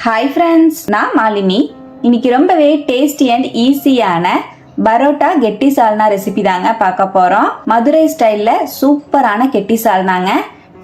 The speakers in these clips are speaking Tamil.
ஹாய் ஃப்ரெண்ட்ஸ், நான் மாலினி. இன்னைக்கு ரொம்பவே டேஸ்டி அண்ட் ஈஸியான பரோட்டா கெட்டி சால்னா ரெசிபி தாங்க பார்க்க போறோம். மதுரை ஸ்டைல்ல சூப்பரான கெட்டி சால்னாங்க.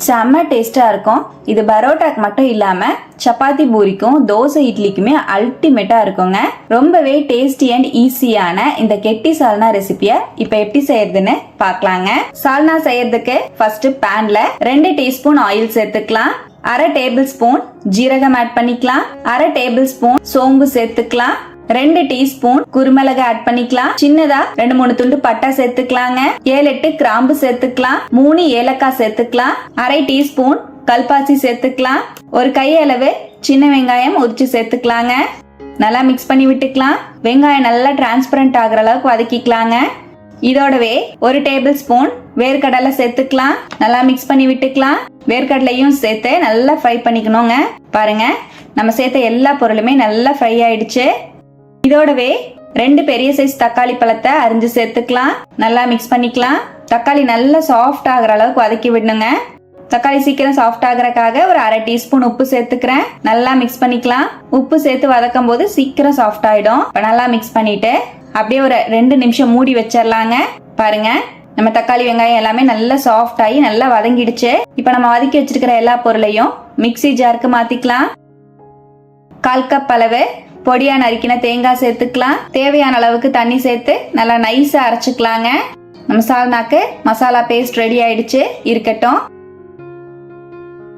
செம்ம டேஸ்டா இருக்கும். இது பரோட்டாக்கு மட்டும் இல்லாம சப்பாத்தி பூரிக்கும் தோசை இட்லிக்குமே அல்டிமேட்டா இருக்குங்க. ரொம்பவே டேஸ்டி அண்ட் ஈஸியான இந்த கெட்டி சால்னா ரெசிபிய இப்ப எப்படி செய்யறதுன்னு பார்க்கலாங்க. சால்னா செய்யறதுக்கு ஃபர்ஸ்ட் பேன்ல 2 டீஸ்பூன் ஆயில் சேர்த்துக்கலாம். அரை டேபிள் ஸ்பூன் ஜீரகம் ஆட் பண்ணிக்கலாம். அரை டேபிள் ஸ்பூன் சோம்பு சேர்த்துக்கலாம். 2 டீஸ்பூன் குருமிளகு ஆட் பண்ணிக்கலாம். சின்னதா 2-3 துண்டு பட்டை சேர்த்துக்கலாங்க. 7-8 கிராம்பு சேர்த்துக்கலாம். 3 ஏலக்காய் சேர்த்துக்கலாம். அரை டீஸ்பூன் கல்பாசி சேர்த்துக்கலாம். ஒரு கையளவு சின்ன வெங்காயம் உரிச்சு சேர்த்துக்கலாங்க. நல்லா மிக்ஸ் பண்ணி விட்டுக்கலாம். வெங்காயம் நல்லா டிரான்ஸ்பரண்ட் ஆகுற அளவுக்கு வதக்கிக்கலாங்க. இதோடவே 1 டேபிள் ஸ்பூன் வேர்க்கடலை சேர்த்துக்கலாம். நல்லா மிக்ஸ் பண்ணி விட்டுக்கலாம். வேர்க்கடலையும் சேர்த்து நல்லா ஃப்ரை பண்ணிக்கணுங்க. பாருங்க, நம்ம சேர்த்த எல்லா பொருளுமே நல்லா ஃப்ரை ஆயிடுச்சு. இதோடவே 2 பெரிய சைஸ் தக்காளி பழத்தை அரிஞ்சு சேர்த்துக்கலாம். நல்லா மிக்ஸ் பண்ணிக்கலாம். தக்காளி நல்லா சாஃப்ட் ஆகுற அளவுக்கு வதக்கி விடணுங்க. தக்காளி சீக்கிரம் சாஃப்ட் ஆகுறதுக்காக ஒரு அரை டீஸ்பூன் உப்பு சேர்த்துக்கிறேன். நல்லா மிக்ஸ் பண்ணிக்கலாம். உப்பு சேர்த்து வதக்கும் போது சீக்கிரம் சாஃப்ட் ஆயிடும். நல்லா மிக்ஸ் பண்ணிட்டு அப்படியே ஒரு 2 நிமிஷம் மூடி வச்சிடலாங்க. பாருங்க, நம்ம தக்காளி வெங்காயம் எல்லாமே நல்லா சாஃப்ட் ஆகி நல்லா வதங்கிடுச்சு. இப்ப நம்ம வதக்கி வச்சிருக்கிற எல்லா பொருளையும் மிக்ஸி ஜாருக்கு மாத்திக்கலாம். 1/4 கப் அளவு பொடியா நறுக்கின தேங்காய் சேர்த்துக்கலாம். தேவையான அளவுக்கு தண்ணி சேர்த்து நல்லா நைஸா அரைச்சுக்கலாங்க. நம்ம சால்னாக்கு மசாலா பேஸ்ட் ரெடி ஆயிடுச்சு. இருக்கட்டும்.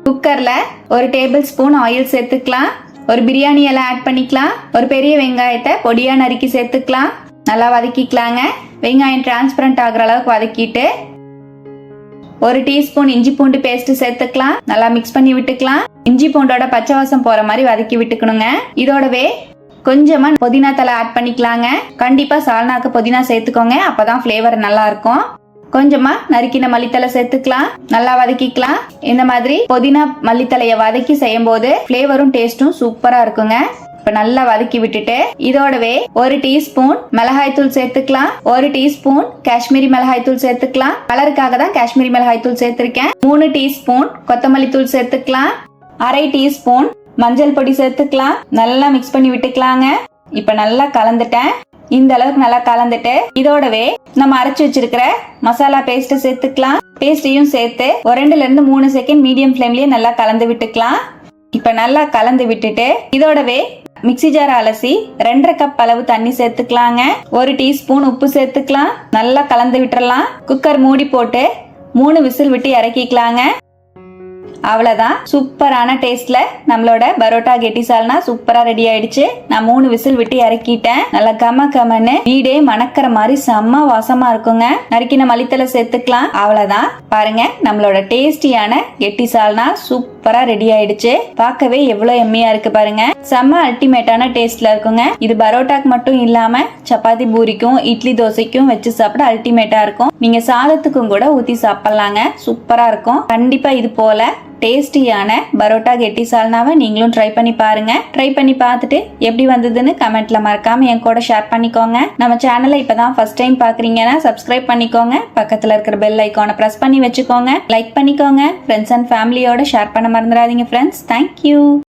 குக்கர்ல 1 டேபிள் ஸ்பூன் ஆயில் சேர்த்துக்கலாம். ஒரு பிரியாணி எல்லாம் ஆட் பண்ணிக்கலாம். ஒரு பெரிய வெங்காயத்தை பொடியா நறுக்கி சேர்த்துக்கலாம். நல்லா வதக்கிக்கலாங்க. வெங்காயம் டிரான்ஸ்பரண்ட் ஆகுற அளவுக்கு வதக்கிட்டு 1 டீஸ்பூன் இஞ்சி பூண்டு பேஸ்ட் சேர்த்துக்கலாம். நல்லா மிக்ஸ் பண்ணி விட்டுக்கலாம். இஞ்சி பூண்டோட பச்சை வாசம் போற மாதிரி வதக்கி விட்டுக்கணுங்க. இதோடவே கொஞ்சமா புதினா தலை ஆட் பண்ணிக்கலாங்க. கண்டிப்பா சால்னாக்கு புதினா சேர்த்துக்கோங்க, அப்பதான் ஃபிளேவர் நல்லா இருக்கும். கொஞ்சமா நறுக்கின மல்லித்தலை சேர்த்துக்கலாம். நல்லா வதக்கிக்கலாம். இந்த மாதிரி புதினா மல்லித்தலைய வதக்கி செய்யும் போது ஃபிளேவரும் டேஸ்டும் சூப்பரா இருக்குங்க. இப்ப நல்லா வதக்கி விட்டுட்டு இதோடவே 1 டீஸ்பூன் மிளகாய் தூள் சேர்த்துக்கலாம். 1 டீஸ்பூன் காஷ்மீரி மிளகாய் தூள் சேர்த்துக்கலாம். கலருக்காக தான் காஷ்மீரி மிளகாய் தூள் சேர்த்திருக்கேன். 3 டீஸ்பூன் கொத்தமல்லி தூள் சேர்த்துக்கலாம். அரை டீஸ்பூன் மஞ்சள் பொடி சேர்த்துக்கலாம். நல்லா மிக்ஸ் பண்ணி விட்டுக்கலாங்க. இப்ப நல்லா கலந்துட்டேன். இந்த அளவுக்கு நல்லா கலந்துட்டு இதோடவே நம்ம அரைச்சு வச்சிருக்கிற மசாலா பேஸ்ட் சேர்த்துக்கலாம். பேஸ்டையும் சேர்த்து ஒரு 2-3 செகண்ட் மீடியம் ஃப்ளேம்லயே நல்லா கலந்து விட்டுக்கலாம். இப்ப நல்லா கலந்து விட்டுட்டு இதோடவே மிக்ஸி ஜார் அலசி 2.5 கப் அளவு தண்ணி சேர்த்துக்கலாங்க. 1 டீஸ்பூன் உப்பு சேர்த்துக்கலாம். நல்லா கலந்து விட்டுறலாம். குக்கர் மூடி போட்டு 3 விசில் விட்டு இறக்கிக்கலாங்க. அவ்வளவுதான். சூப்பரான டேஸ்ட்ல நம்மளோட பரோட்டா கெட்டி சால்னா சூப்பரா ரெடி ஆயிடுச்சு. நான் 3 விசில் விட்டு இறக்கிட்டேன். நல்லா கமன்னு வீடே மணக்கிற மாதிரி செம்ம வாசமா இருக்குங்க. நறுக்கின மல்லித்தலை சேர்த்துக்கலாம். அவ்வளவுதான். பாருங்க, நம்மளோட டேஸ்டியான கெட்டி சால்னா சூப்பரா ரெடி ஆயிடுச்சு. பார்க்கவே எவ்வளவு எம்மியா இருக்கு பாருங்க. செம்ம அல்டிமேட்டான டேஸ்ட்ல இருக்குங்க. இது பரோட்டாக்கு மட்டும் இல்லாம சப்பாத்தி பூரிக்கும் இட்லி தோசைக்கும் வச்சு சாப்பிட அல்டிமேட்டா இருக்கும். நீங்க சாதத்துக்கும் கூட ஊத்தி சாப்பிடலாங்க. சூப்பரா இருக்கும். கண்டிப்பா இது போல டேஸ்டியான பரோட்டா கெட்டி சால்னாவை நீங்களும் ட்ரை பண்ணி பாருங்க. ட்ரை பண்ணி பார்த்துட்டு எப்படி வந்ததுன்னு கமெண்ட்ல மறக்காம என் கூட ஷேர் பண்ணிக்கோங்க. நம்ம சேனலை இப்பதான் ஃபர்ஸ்ட் டைம் பாக்குறீங்கன்னா சப்ஸ்கிரைப் பண்ணிக்கோங்க. பக்கத்துல இருக்கிற பெல் ஐகானை பிரஸ் பண்ணி வச்சுக்கோங்க. லைக் பண்ணிக்கோங்க. ஃப்ரெண்ட்ஸ் அண்ட் ஃபேமிலியோட ஷேர் பண்ண மறந்துடாதீங்க ஃப்ரெண்ட்ஸ். தேங்க்யூ.